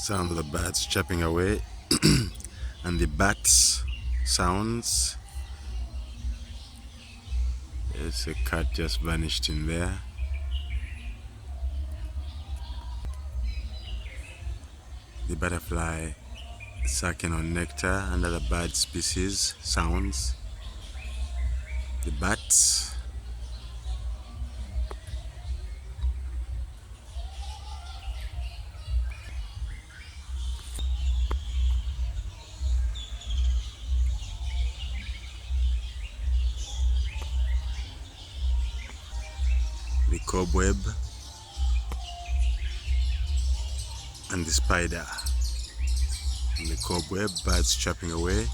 Sound of the birds chirping away and the bats sounds. Yes, a cat just vanished in there. The butterfly sucking on nectar under the bird species sounds. The bats. The cobweb and the spider. And the cobweb, birds chirping away.